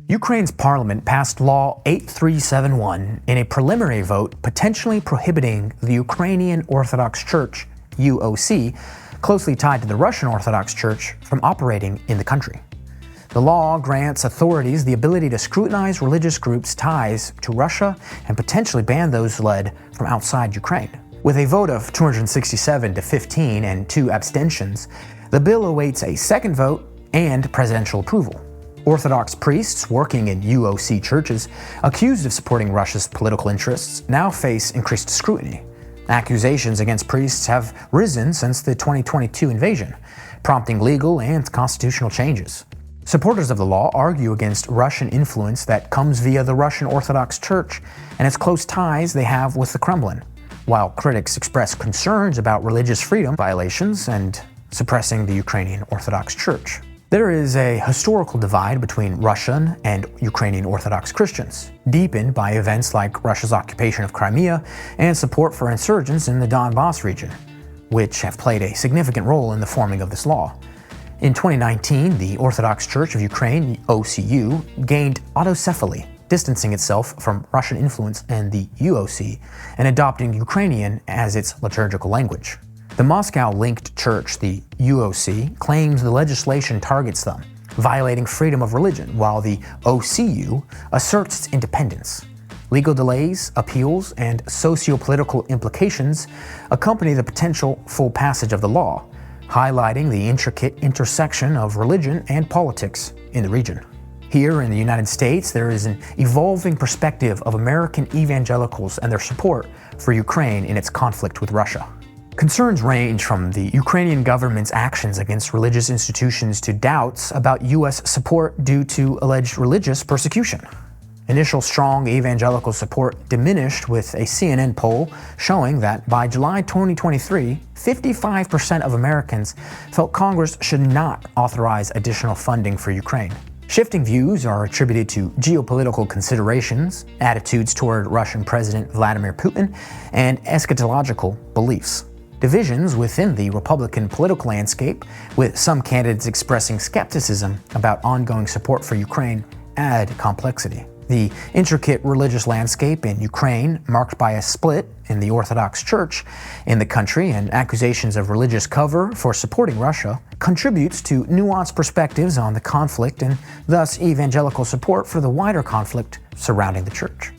Ukraine's parliament passed Law 8371 in a preliminary vote potentially prohibiting the Ukrainian Orthodox Church, UOC, closely tied to the Russian Orthodox Church, from operating in the country. The law grants authorities the ability to scrutinize religious groups' ties to Russia and potentially ban those led from outside Ukraine. With a vote of 267 to 15 and 2 abstentions, the bill awaits a second vote and presidential approval. Orthodox priests working in UOC churches accused of supporting Russia's political interests now face increased scrutiny. Accusations against priests have risen since the 2022 invasion, prompting legal and constitutional changes. Supporters of the law argue against Russian influence that comes via the Russian Orthodox Church and its close ties they have with the Kremlin, while critics express concerns about religious freedom violations and suppressing the Ukrainian Orthodox Church. There is a historical divide between Russian and Ukrainian Orthodox Christians, deepened by events like Russia's occupation of Crimea and support for insurgents in the Donbass region, which have played a significant role in the forming of this law. In 2019, the Orthodox Church of Ukraine, OCU, gained autocephaly, distancing itself from Russian influence and the UOC and adopting Ukrainian as its liturgical language. The Moscow-linked church, the UOC, claims the legislation targets them, violating freedom of religion, while the OCU asserts its independence. Legal delays, appeals, and socio-political implications accompany the potential full passage of the law, highlighting the intricate intersection of religion and politics in the region. Here in the United States, there is an evolving perspective of American evangelicals and their support for Ukraine in its conflict with Russia. Concerns range from the Ukrainian government's actions against religious institutions to doubts about U.S. support due to alleged religious persecution. Initial strong evangelical support diminished with a CNN poll showing that by July 2023, 55% of Americans felt Congress should not authorize additional funding for Ukraine. Shifting views are attributed to geopolitical considerations, attitudes toward Russian President Vladimir Putin, and eschatological beliefs. Divisions within the Republican political landscape, with some candidates expressing skepticism about ongoing support for Ukraine, add complexity. The intricate religious landscape in Ukraine, marked by a split in the Orthodox Church in the country and accusations of religious cover for supporting Russia, contributes to nuanced perspectives on the conflict and thus evangelical support for the wider conflict surrounding the church.